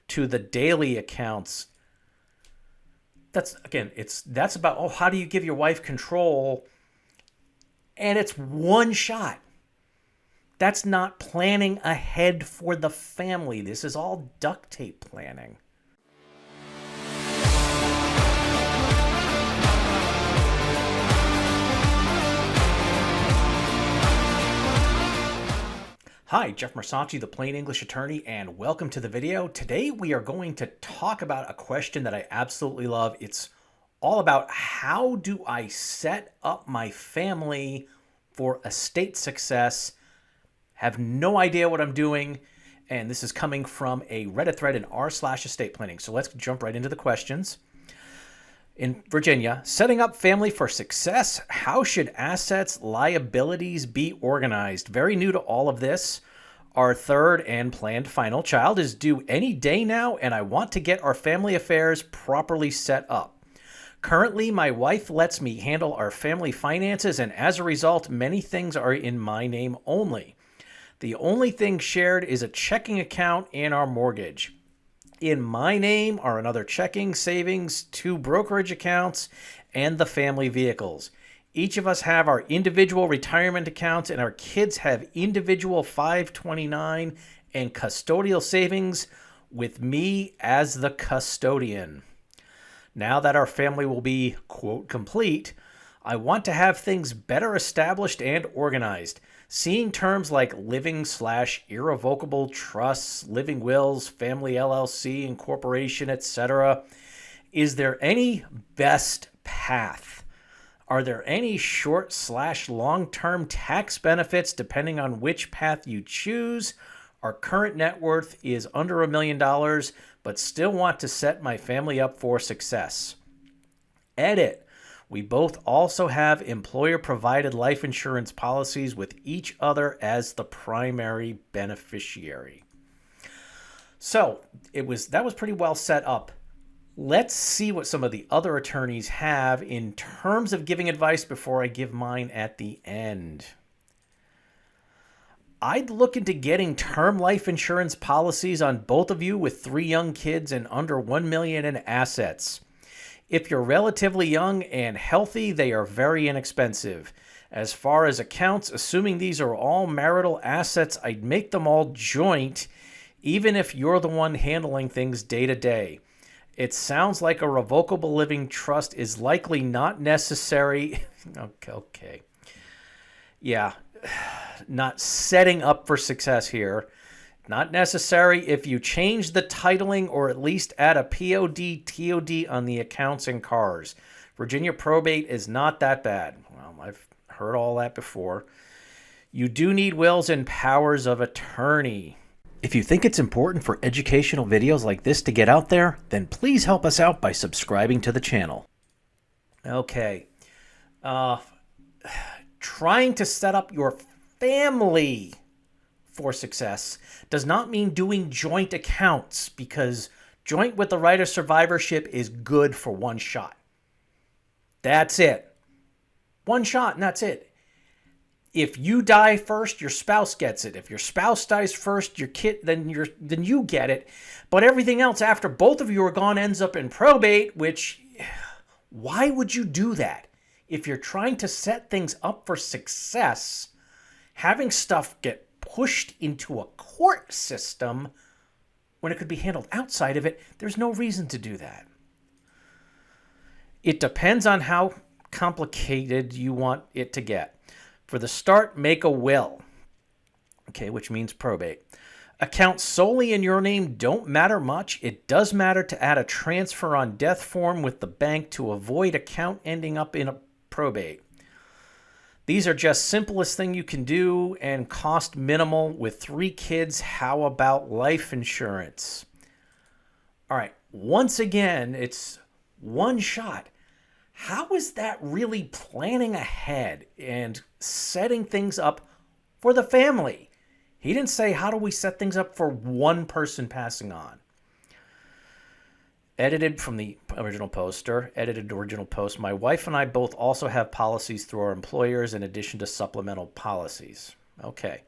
to the daily accounts. That's about, oh, how do you give your wife control? And it's one shot. That's not planning ahead for the family. This is all duct tape planning. Hi, Jeff Marsachi, the Plain English Attorney, and welcome to the video. Today we are going to talk about a question that I absolutely love. It's all about how do I set up my family for estate success. Have no idea what I'm doing, and this is coming from a Reddit thread in r/estate planning. So let's jump right into the questions. In Virginia, setting up family for success. How should assets, liabilities be organized? Very new to all of this. Our third and planned final child is due any day now, and I want to get our family affairs properly set up. Currently, my wife lets me handle our family finances, and as a result, many things are in my name only. The only thing shared is a checking account and our mortgage. In my name are another checking, savings, 2 brokerage accounts, and the family vehicles. Each of us have our individual retirement accounts, and our kids have individual 529 and custodial savings with me as the custodian. Now that our family will be, quote, complete, I want to have things better established and organized. Seeing terms like living/irrevocable trusts, living wills, family LLC, incorporation, etc. Is there any best path? Are there any short/long-term tax benefits depending on which path you choose? Our current net worth is under $1 million, but still want to set my family up for success. Edit. We both also have employer-provided life insurance policies with each other as the primary beneficiary. So that was pretty well set up. Let's see what some of the other attorneys have in terms of giving advice before I give mine at the end. I'd look into getting term life insurance policies on both of you with 3 young kids and under $1 million in assets. If you're relatively young and healthy, they are very inexpensive. As far as accounts, assuming these are all marital assets, I'd make them all joint, even if you're the one handling things day to day. It sounds like a revocable living trust is likely not necessary. Okay. Yeah, not setting up for success here. Not necessary if you change the titling or at least add a POD/TOD on the accounts and cars. Virginia probate is not that bad. Well, I've heard all that before. You do need wills and powers of attorney. If you think it's important for educational videos like this to get out there, then please help us out by subscribing to the channel. Okay. Trying to set up your family for success does not mean doing joint accounts, because joint with the right of survivorship is good for one shot. That's it. One shot and that's it. If you die first, your spouse gets it. If your spouse dies first, your kid, then you get it. But everything else after both of you are gone ends up in probate, which, why would you do that? If you're trying to set things up for success, having stuff get pushed into a court system when it could be handled outside of it, there's no reason to do that. It depends on how complicated you want it to get. For the start, make a will, okay, which means probate. Accounts solely in your name don't matter much. It does matter to add a transfer on death form with the bank to avoid account ending up in a probate. These are just simplest thing you can do and cost minimal with 3 kids. How about life insurance? All right, once again, it's one shot. How is that really planning ahead and setting things up for the family? He didn't say, how do we set things up for one person passing on? Edited from the original poster, edited original post. My wife and I both also have policies through our employers in addition to supplemental policies. Okay.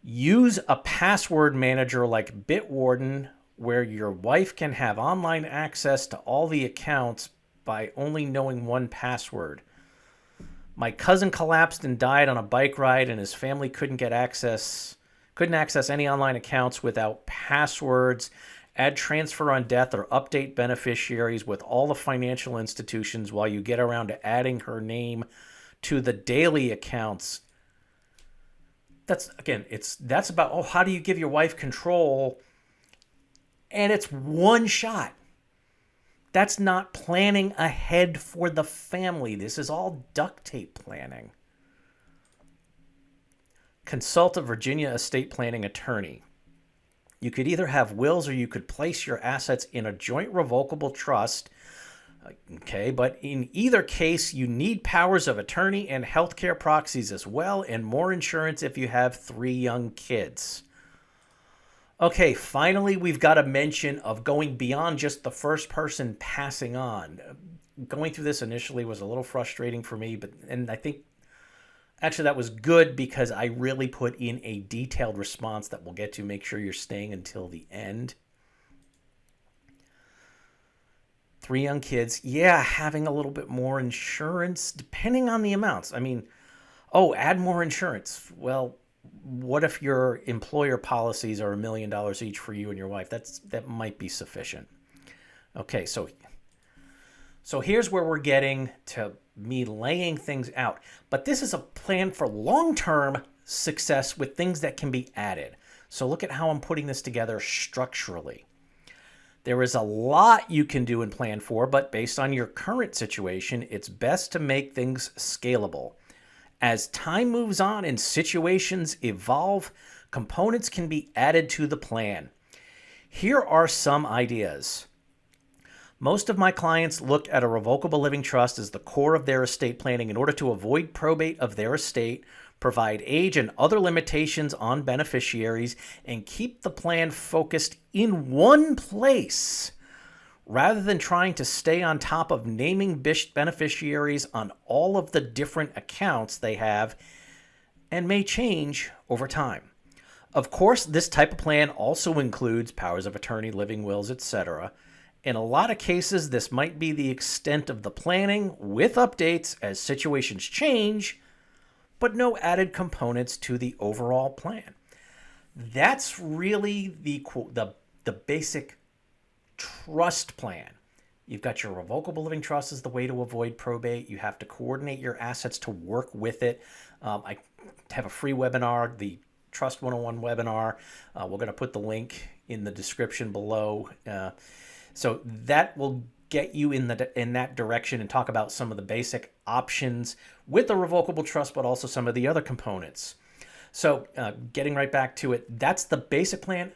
Use a password manager like Bitwarden, where your wife can have online access to all the accounts by only knowing one password. My cousin collapsed and died on a bike ride, and his family couldn't access any online accounts without passwords. Add transfer on death or update beneficiaries with all the financial institutions while you get around to adding her name to the daily accounts. That's about, how do you give your wife control? And it's one shot. That's not planning ahead for the family. This is all duct tape planning. Consult a Virginia estate planning attorney. You could either have wills or you could place your assets in a joint revocable trust. Okay, but in either case, you need powers of attorney and healthcare proxies as well, and more insurance if you have 3 young kids. Okay, finally, we've got a mention of going beyond just the first person passing on. Going through this initially was a little frustrating for me, and I think actually that was good because I really put in a detailed response that we'll get to. Make sure you're staying until the end. 3 young kids. Yeah, having a little bit more insurance, depending on the amounts. I mean, add more insurance. Well, what if your employer policies are $1 million each for you and your wife? That might be sufficient. Okay, so here's where we're getting to me laying things out. But this is a plan for long-term success with things that can be added. So look at how I'm putting this together structurally. There is a lot you can do and plan for, but based on your current situation, it's best to make things scalable. As time moves on and situations evolve, components can be added to the plan. Here are some ideas. Most of my clients look at a revocable living trust as the core of their estate planning in order to avoid probate of their estate, provide age and other limitations on beneficiaries, and keep the plan focused in one place, rather than trying to stay on top of naming beneficiaries on all of the different accounts they have and may change over time. Of course, this type of plan also includes powers of attorney, living wills, etc. In a lot of cases, this might be the extent of the planning with updates as situations change, but no added components to the overall plan. That's really the basic trust plan. You've got your revocable living trust as the way to avoid probate. You have to coordinate your assets to work with it. I have a free webinar, the Trust 101 webinar. We're going to put the link in the description below. So that will get you in that direction and talk about some of the basic options with the revocable trust, but also some of the other components. So getting right back to it, that's the basic plan.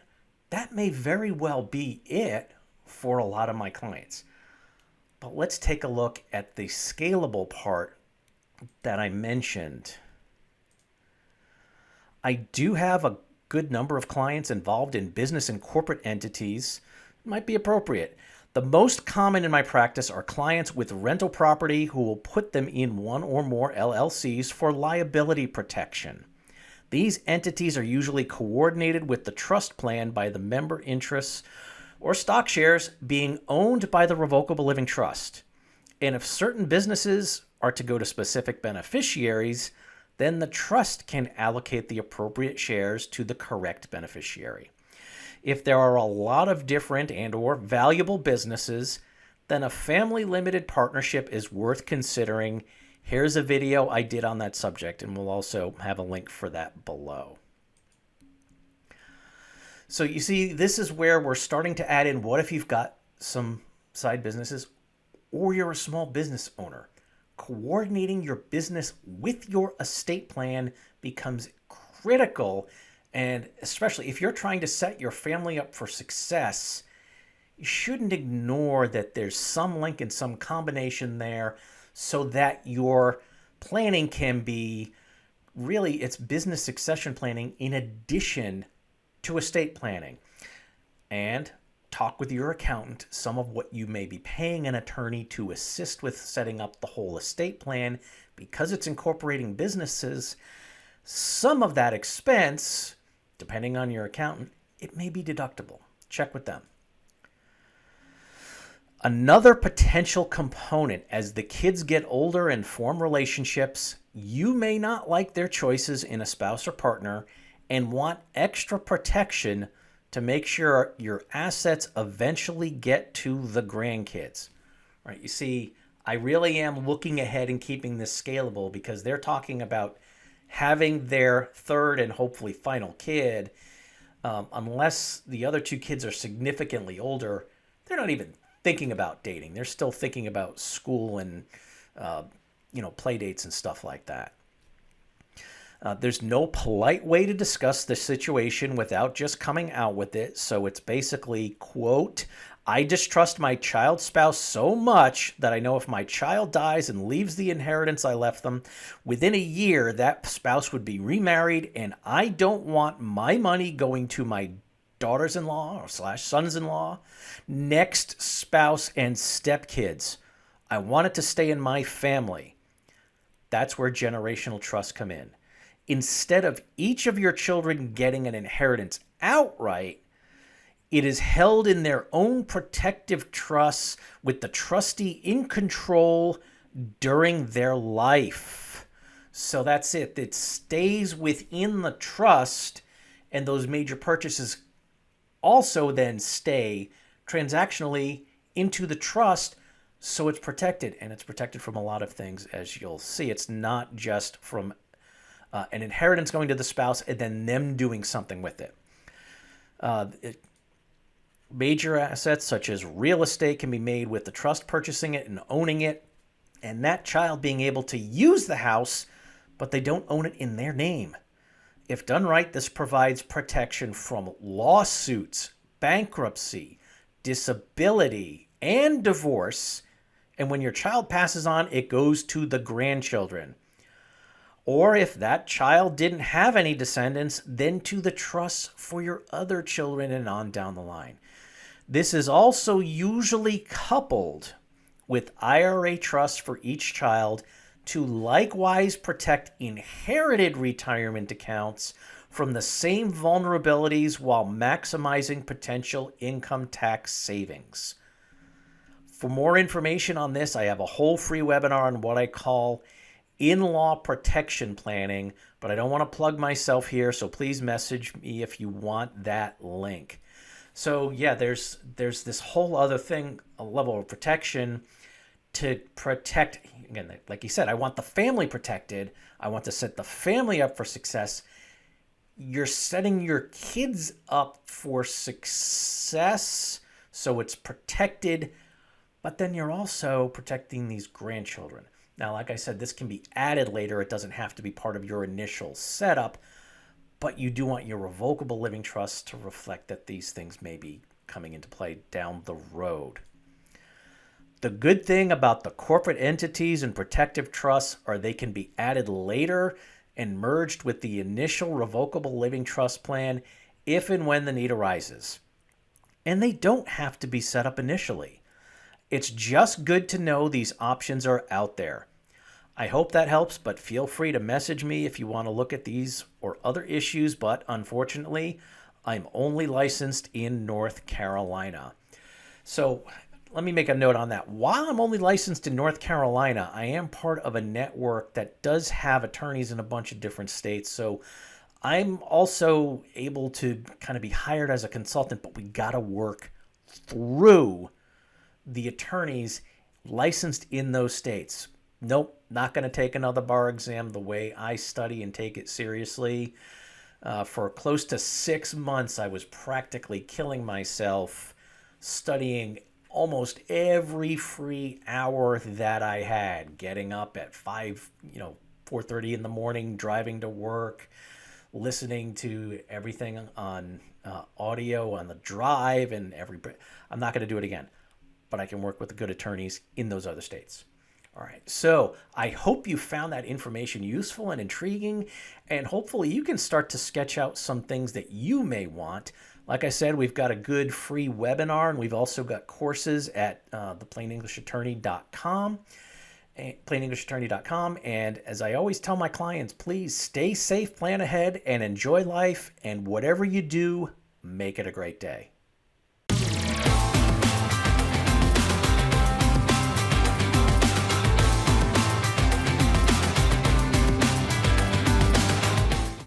That may very well be it for a lot of my clients. But let's take a look at the scalable part that I mentioned. I do have a good number of clients involved in business and corporate entities. It might be appropriate. The most common in my practice are clients with rental property who will put them in one or more LLCs for liability protection. These entities are usually coordinated with the trust plan by the member interests or stock shares being owned by the revocable living trust. And if certain businesses are to go to specific beneficiaries, then the trust can allocate the appropriate shares to the correct beneficiary. If there are a lot of different and/or valuable businesses, then a family limited partnership is worth considering. Here's a video I did on that subject, and we'll also have a link for that below. So you see, this is where we're starting to add in, what if you've got some side businesses or you're a small business owner? Coordinating your business with your estate plan becomes critical. And especially if you're trying to set your family up for success, you shouldn't ignore that there's some link and some combination there so that your planning can be really, it's business succession planning in addition to estate planning. And talk with your accountant some of what you may be paying an attorney to assist with setting up the whole estate plan. Because it's incorporating businesses, some of that expense Depending on your accountant, it may be deductible. Check with them. Another potential component, as the kids get older and form relationships, you may not like their choices in a spouse or partner and want extra protection to make sure your assets eventually get to the grandkids. Right? You see, I really am looking ahead and keeping this scalable because they're talking about having their third and hopefully final kid. Unless the other two kids are significantly older, they're not even thinking about dating. They're still thinking about school and, play dates and stuff like that. There's no polite way to discuss the situation without just coming out with it. So it's basically, quote, I distrust my child's spouse so much that I know if my child dies and leaves the inheritance I left them, within a year, that spouse would be remarried, and I don't want my money going to my daughters-in-law or sons-in-law, next spouse, and stepkids. I want it to stay in my family. That's where generational trusts come in. Instead of each of your children getting an inheritance outright, it is held in their own protective trusts with the trustee in control during their life. So that's it. It stays within the trust, and those major purchases also then stay transactionally into the trust, so it's protected, and it's protected from a lot of things, as you'll see. It's not just from an inheritance going to the spouse and then them doing something with it. Major assets such as real estate can be made with the trust purchasing it and owning it, and that child being able to use the house, but they don't own it in their name. If done right, this provides protection from lawsuits, bankruptcy, disability, and divorce. And when your child passes on, it goes to the grandchildren. Or if that child didn't have any descendants, then to the trusts for your other children and on down the line. This is also usually coupled with IRA trusts for each child to likewise protect inherited retirement accounts from the same vulnerabilities while maximizing potential income tax savings. For more information on this, I have a whole free webinar on what I call in-law protection planning, but I don't want to plug myself here, so please message me if you want that link. So yeah, there's this whole other thing, a level of protection to protect, again, like you said, I want the family protected. I want to set the family up for success. You're setting your kids up for success, so it's protected, but then you're also protecting these grandchildren. Now, like I said, this can be added later. It doesn't have to be part of your initial setup, but you do want your revocable living trust to reflect that these things may be coming into play down the road. The good thing about the corporate entities and protective trusts are they can be added later and merged with the initial revocable living trust plan if and when the need arises. And they don't have to be set up initially. It's just good to know these options are out there. I hope that helps, but feel free to message me if you want to look at these or other issues, but unfortunately, I'm only licensed in North Carolina. So let me make a note on that. While I'm only licensed in North Carolina, I am part of a network that does have attorneys in a bunch of different states. So I'm also able to kind of be hired as a consultant, but we got to work through the attorneys licensed in those states. Nope, not going to take another bar exam the way I study and take it seriously. For close to 6 months, I was practically killing myself studying almost every free hour that I had, getting up at 4:30 in the morning, driving to work, listening to everything on audio on the drive, and I'm not going to do it again, but I can work with the good attorneys in those other states. All right, so I hope you found that information useful and intriguing, and hopefully you can start to sketch out some things that you may want. Like I said, we've got a good free webinar, and we've also got courses at theplainenglishattorney.com. plainenglishattorney.com. And as I always tell my clients, please stay safe, plan ahead, and enjoy life. And whatever you do, make it a great day.